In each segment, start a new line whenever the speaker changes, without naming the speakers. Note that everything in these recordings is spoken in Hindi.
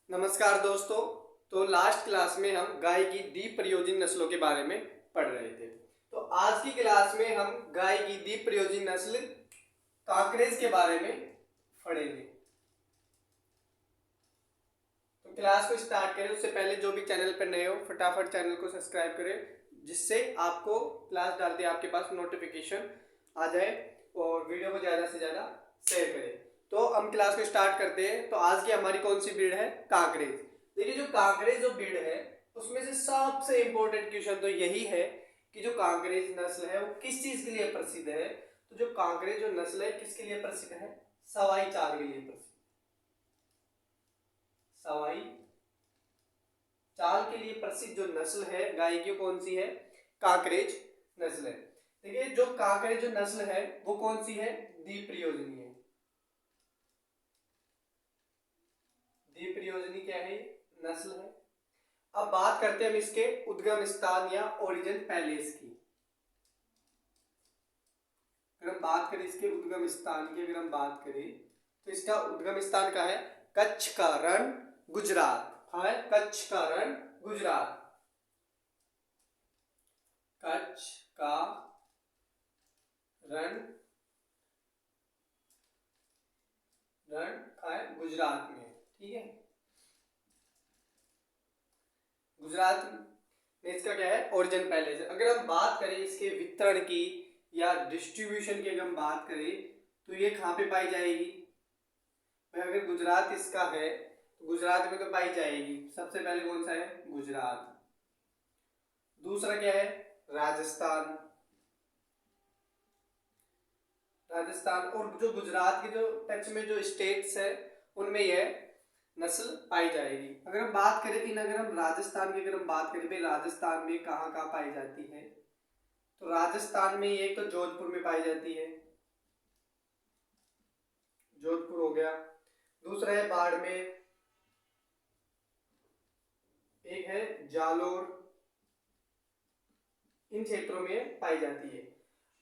नमस्कार दोस्तों। तो लास्ट क्लास में हम गाय की द्विप्रयोजनी नस्लों के बारे में पढ़ रहे थे। तो आज की क्लास में हम गाय की द्विप्रयोजनी नस्ल कांकरेज के बारे में पढ़ेंगे। तो क्लास को स्टार्ट करें उससे पहले जो भी चैनल पर नए हो फटाफट चैनल को सब्सक्राइब करें, जिससे आपको क्लास डालते आपके पास नोटिफिकेशन आ जाए और वीडियो को ज़्यादा से ज़्यादा शेयर करें। तो हम क्लास को स्टार्ट करते हैं। तो आज की हमारी कौन सी ब्रीड है? कांकरेज। देखिए, जो कांकरेज जो ब्रीड है उसमें से सबसे इंपॉर्टेंट क्वेश्चन तो यही है कि जो कांकरेज नस्ल है वो किस चीज के लिए प्रसिद्ध है। तो जो कांकरेज जो नस्ल है किसके लिए प्रसिद्ध है? सवाई चाल के लिए प्रसिद्ध। सवाई चाल के लिए प्रसिद्ध जो नस्ल है गाय की कौन सी है? कांकरेज नस्ल है। देखिए, जो कांकरेज जो नस्ल है वो कौन सी है? द्विप्रयोजनी है। द्विप्रयोजनी क्या है? नस्ल है। अब बात करते हैं हम इसके उद्गम स्थान या ओरिजिन पैलेस की। अगर हम बात करें इसके उद्गम स्थान की, अगर हम बात करें तो इसका उद्गम स्थान कहाँ है? कच्छ का रण, गुजरात। कहाँ है? कच्छ का रण, गुजरात। कच्छ का रण कहाँ है? गुजरात में। ठीक है, गुजरात में इसका क्या है? Origin palace. अगर हम बात करें इसके वितरण की या डिस्ट्रीब्यूशन की, अगर हम बात करें तो ये कहाँ पे पाई जाएगी? अगर गुजरात इसका है तो गुजरात में तो पाई जाएगी। सबसे पहले कौन सा है? गुजरात। दूसरा क्या है? राजस्थान। राजस्थान और जो गुजरात के जो टच में जो स्टेट्स है उनमें यह नस्ल पाई जाएगी। अगर हम बात करें इन अगर हम राजस्थान की अगर हम बात करें भाई राजस्थान में कहाँ कहाँ पाई जाती है, तो राजस्थान में एक तो जोधपुर में पाई जाती है, जोधपुर हो गया। दूसरा है बाड़मेर, एक है जालोर। इन क्षेत्रों में पाई जाती है।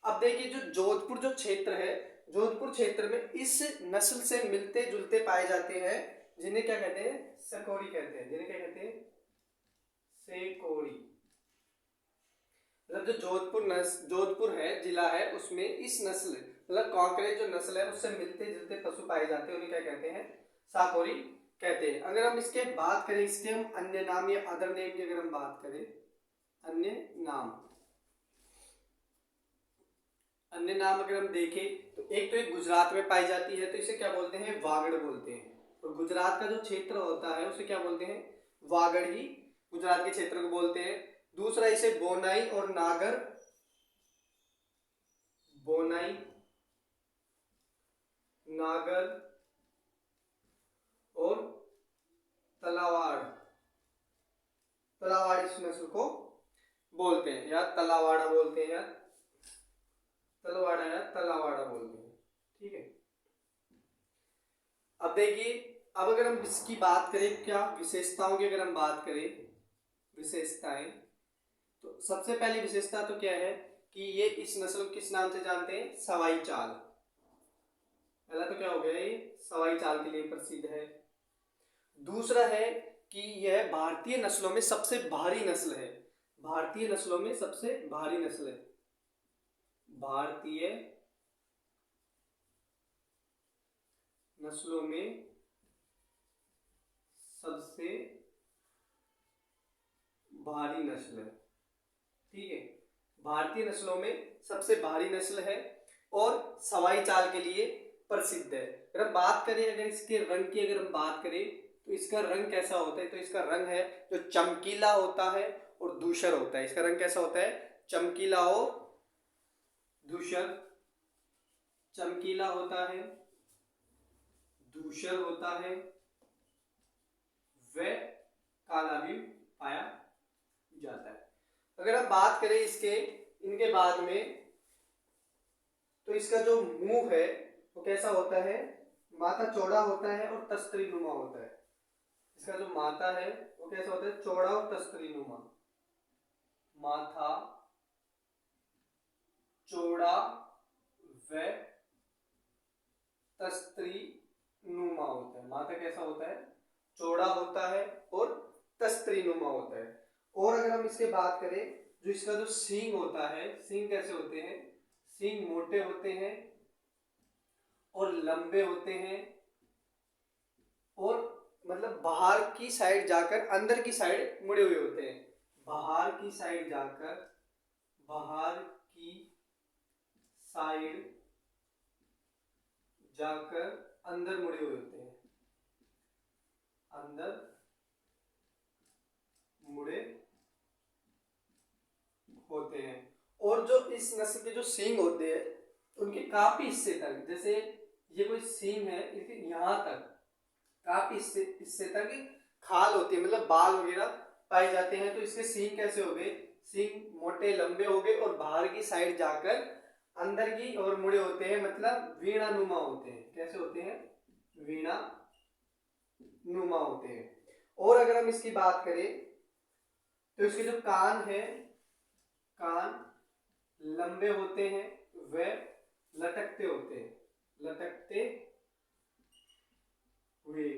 अब देखिए, जो जोधपुर जो क्षेत्र है, जोधपुर क्षेत्र में इस नस्ल से मिलते जुलते पाए जाते हैं जिन्हें क्या कहते हैं? सकोरी कहते हैं। जिन्हें क्या कहते हैं? सेकोरी। मतलब जो जोधपुर है जिला है उसमें इस नस्ल मतलब कांकरेज जो नस्ल है उससे मिलते जुलते पशु पाए जाते हैं, उन्हें क्या कहते हैं? साकोरी कहते हैं। अगर हम इसके बात करें इसके हम अन्य नाम या अदर नेम की अगर हम बात करें, अन्य नाम अगर हम देखें तो एक गुजरात में पाई जाती है तो इसे क्या बोलते हैं? वागड़ बोलते हैं। और गुजरात का जो क्षेत्र होता है उसे क्या बोलते हैं? वागड़ ही गुजरात के क्षेत्र को बोलते हैं। दूसरा इसे बोनाई और नागर, बोनाई नागर और तलावाड़, इस नस्ल को बोलते हैं, या तलावाड़ा बोलते हैं, या तलवाड़ा या तलावाड़ा बोलते हैं। ठीक है। अब देखिए, अब अगर हम इसकी बात करें क्या विशेषताओं की, अगर हम बात करें विशेषताएं, तो सबसे पहली विशेषता तो क्या है कि ये इस नस्ल को किस नाम से जानते हैं? सवाई चाल। पहला तो क्या हो गया? ये सवाई चाल के लिए प्रसिद्ध है। दूसरा है कि यह भारतीय नस्लों में सबसे भारी नस्ल है। भारतीय नस्लों में सबसे भारी नस्ल है। भारतीय नस्लों में सबसे भारी नस्ल है। ठीक है, भारतीय नस्लों में सबसे भारी नस्ल है और सवाई चाल के लिए प्रसिद्ध है। अगर हम बात करें अगर इसके रंग की अगर हम बात करें तो इसका रंग कैसा होता है? तो इसका रंग है जो चमकीला होता है और धूसर होता है। इसका रंग कैसा होता है? चमकीला और धूसर। चमकीला होता है, धूसर होता है, व काला भी पाया जाता है। अगर हम बात करें इसके इनके बाद में तो इसका जो मुंह है वो कैसा होता है? माथा चौड़ा होता है और तस्तरी नुमा होता है। इसका जो माथा है वो कैसा होता है? चौड़ा और तस्तरी नुमा। माथा चौड़ा व तस्तरी नुमा होता है। माथा कैसा होता है? चौड़ा होता हम इसके बात करें, जो इसका जो सींग होता है, सींग कैसे होते हैं, सींग मोटे होते हैं और लंबे होते हैं और मतलब बाहर की साइड जाकर अंदर की साइड मुड़े हुए होते हैं। बाहर की साइड जाकर, बाहर की साइड जाकर अंदर मुड़े हुए होते हैं, अंदर मुड़े होते हैं। और जो इस नस्ल के जो सींग होते हैं उनके काफी हिस्से तक, जैसे ये कोई सींग है, इसके यहाँ तक काफी हिस्से तक खाल होती है, मतलब बाल वगैरह पाए जाते हैं। तो इसके सींग कैसे हो गए, सींग मोटे लंबे हो गए और बाहर की साइड जाकर अंदर की ओर मुड़े होते हैं, मतलब वीणा नुमा होते हैं। कैसे होते हैं, वीणा नुमा होते हैं। और अगर हम इसकी बात करें तो इसके जो कान है, कान लंबे होते हैं, वे लटकते होते हैं, लटकते हुए।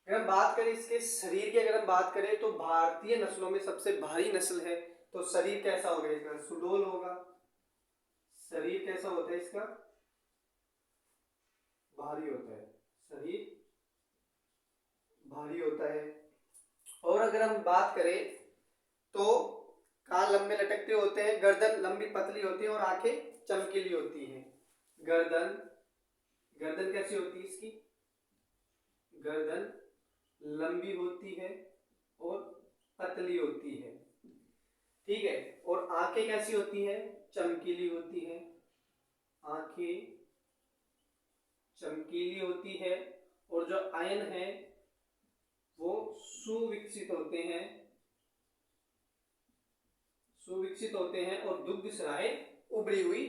अगर हम बात करें इसके शरीर की, अगर हम बात करें तो भारतीय नस्लों में सबसे भारी नस्ल है। तो शरीर कैसा होगा इसका, सुडौल होगा। शरीर कैसा होता है इसका, भारी होता है, शरीर भारी होता है। और अगर हम बात करें तो कान लंबे लटकते होते हैं, गर्दन लंबी पतली होती है और आंखें चमकीली होती हैं। गर्दन, गर्दन कैसी होती है इसकी, गर्दन लंबी होती है और पतली होती है, ठीक है। और आंखें कैसी होती है, चमकीली होती है, आंखें चमकीली होती है। और जो आयन है वो सुविकसित होते हैं, सुविकसित होते हैं और दुग्ध स्राएं उभरी हुई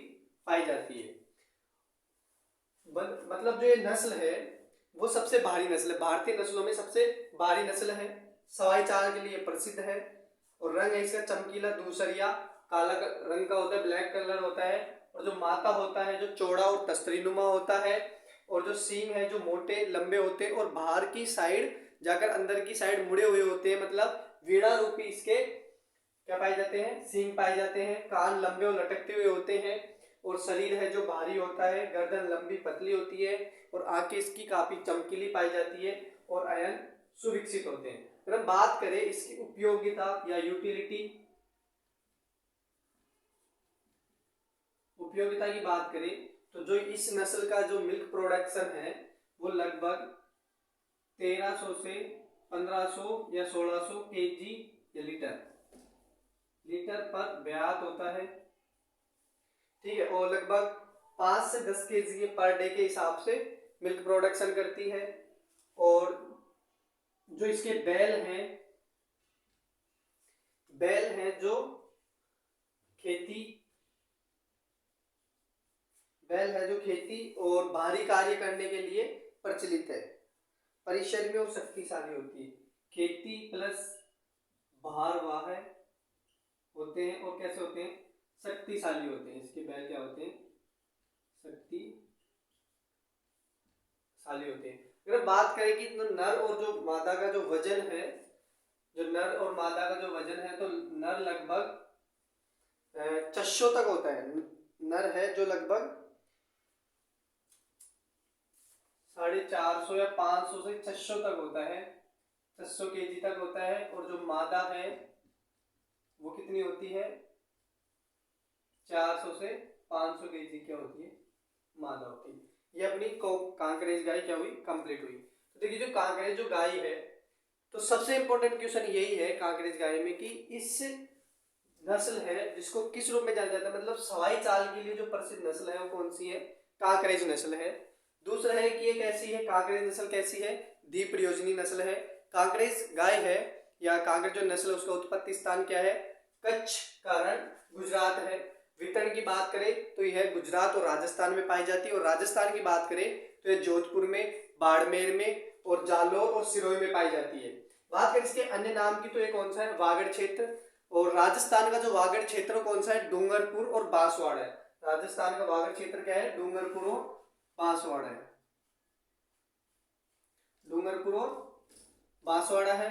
पाई जाती है। मतलब जो ये नस्ल है वो सबसे भारी नस्ल है, भारतीय नस्लों में सबसे भारी नस्ल है। सवाई चाल के लिए प्रसिद्ध है। और रंग है इसका चमकीला दूसरिया, काला रंग का होता है, ब्लैक कलर होता है। और जो माथा होता है जो चौड़ा और तस्तरीनुमा होता है। और जो सींग है जो मोटे लंबे होते हैं और बाहर की साइड जाकर अंदर की साइड मुड़े हुए होते हैं, मतलब वीणा रूपी इसके क्या पाए जाते हैं, सींग पाए जाते हैं। कान लंबे और लटकते हुए होते हैं। और शरीर है जो भारी होता है, गर्दन लंबी पतली होती है और आंखें इसकी काफी चमकीली पाई जाती है और आयन सुविकसित होते हैं। अगर हम बात करें इसकी उपयोगिता या यूटिलिटी, उपयोगिता की बात करें तो जो इस नस्ल का जो मिल्क प्रोडक्शन है वो लगभग 1300 से 1500 या 1600 केजी या लीटर पर ब्यात होता है, ठीक है। और लगभग 5 से 10 केजी पर डे के हिसाब से मिल्क प्रोडक्शन करती है। और जो इसके बैल हैं जो खेती और भारी कार्य करने के लिए प्रचलित है, परिश्रमी और शक्तिशाली होती है। खेती प्लस भार वाह होते हैं और कैसे होते हैं, शक्तिशाली होते हैं। इसके बैल क्या होते हैं, शक्तिशाली होते हैं। अगर बात करें कि तो नर और जो मादा का जो वजन है, जो नर और मादा का जो वजन है, तो नर लगभग 600 तक होता है। नर है जो लगभग 450 या 500 से 600 तक होता है, 600 केजी तक होता है। और जो मादा है वो कितनी होती है, 400 से 500 केजी क्या होती है, मादा होती है। ये अपनी कांकरेज गाय क्या हुई, कंप्लीट हुई। तो देखिए जो कांकरेज जो गाय है, तो सबसे इंपॉर्टेंट क्वेश्चन यही है कांकरेज गाय में कि इस नस्ल है जिसको किस रूप में जाना जाता है, मतलब सवाई चाल के लिए जो प्रसिद्ध नस्ल है वो कौन सी है, कांकरेज नस्ल है। दूसरा है कि ये कैसी है, कांकरेज नस्ल कैसी है, द्विप्रयोजनी नस्ल है। कांकरेज गाय है या कांकरेज जो नस्ल है उसका उत्पत्ति स्थान क्या है, कच्छ का रण गुजरात है। वितरण की बात करें तो यह गुजरात और राजस्थान में पाई जाती है। और राजस्थान की बात करें तो यह जोधपुर में, बाड़मेर में और जालौर और सिरोही में पाई जाती है। बात करें इसके अन्य नाम की तो ये कौन सा है, वागड़ क्षेत्र। और राजस्थान का जो वागड़ क्षेत्र कौन सा है, डूंगरपुर और बांसवाड़ा है। राजस्थान का वागड़ क्षेत्र क्या है, डूंगरपुर और बांसवाड़ा है, डूंगरपुर और बांसवाड़ा है।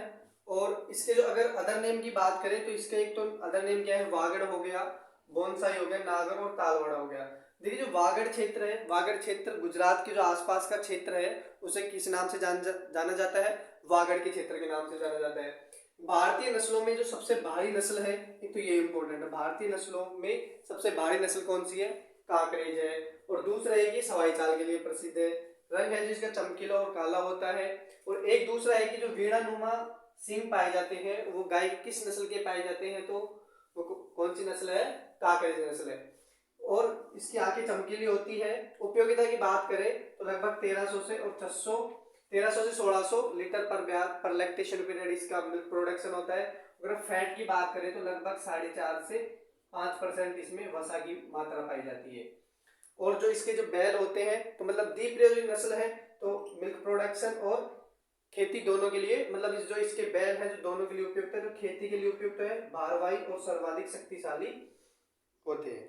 और इसके जो अगर अदर नेम की बात करें तो इसका एक तो अदर नेम क्या है, वागड़ हो गया, बोनसाई हो गया, नागर और तालवाड़ा हो गया। देखिए जो वागड़ क्षेत्र है, वागड़ क्षेत्र गुजरात के जो आसपास का क्षेत्र है उसे किस नाम से जाना जाता है, वागड़ के क्षेत्र के नाम से जाना जाता है। भारतीय नस्लों में जो सबसे भारी नस्ल है, एक तो ये इंपॉर्टेंट है, भारतीय नस्लों में सबसे भारी नस्ल कौन सी है, कांकरेज है। और दूसरा है कि सवाई चाल के लिए प्रसिद्ध है, रंग है जिसका चमकीला और काला होता है। और एक दूसरा है कि जो वीणानुमा सींग पाए जाते हैं वो गाय की किस नस्ल के पाए जाते हैं, तो वो कौन सी नस्ल है, कांकरेज नस्ल है। और इसकी आंखें चमकीली होती है। उपयोगिता की बात करें तो लगभग 1300 से 1600 लीटर पर लैक्टेशन पीरियड इसका मिल्क प्रोडक्शन होता है। अगर फैट की बात करें तो लगभग 4.5 से 5% इसमें वसा की मात्रा पाई जाती है। और जो इसके जो बैल होते हैं तो मतलब दीप्रिय जो नस्ल है तो मिल्क प्रोडक्शन और खेती दोनों के लिए, मतलब जो इसके बैल है जो दोनों के लिए उपयुक्त है, जो खेती के लिए उपयुक्त है, भारवाही और सर्वाधिक शक्तिशाली होते हैं।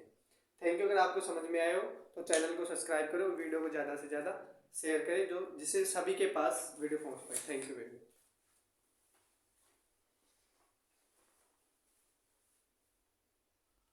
Thank you. अगर आपको समझ में आए हो तो चैनल को सब्सक्राइब करो और वीडियो को ज़्यादा से ज़्यादा शेयर करें, जो जिससे सभी के पास वीडियो पहुंच पाए।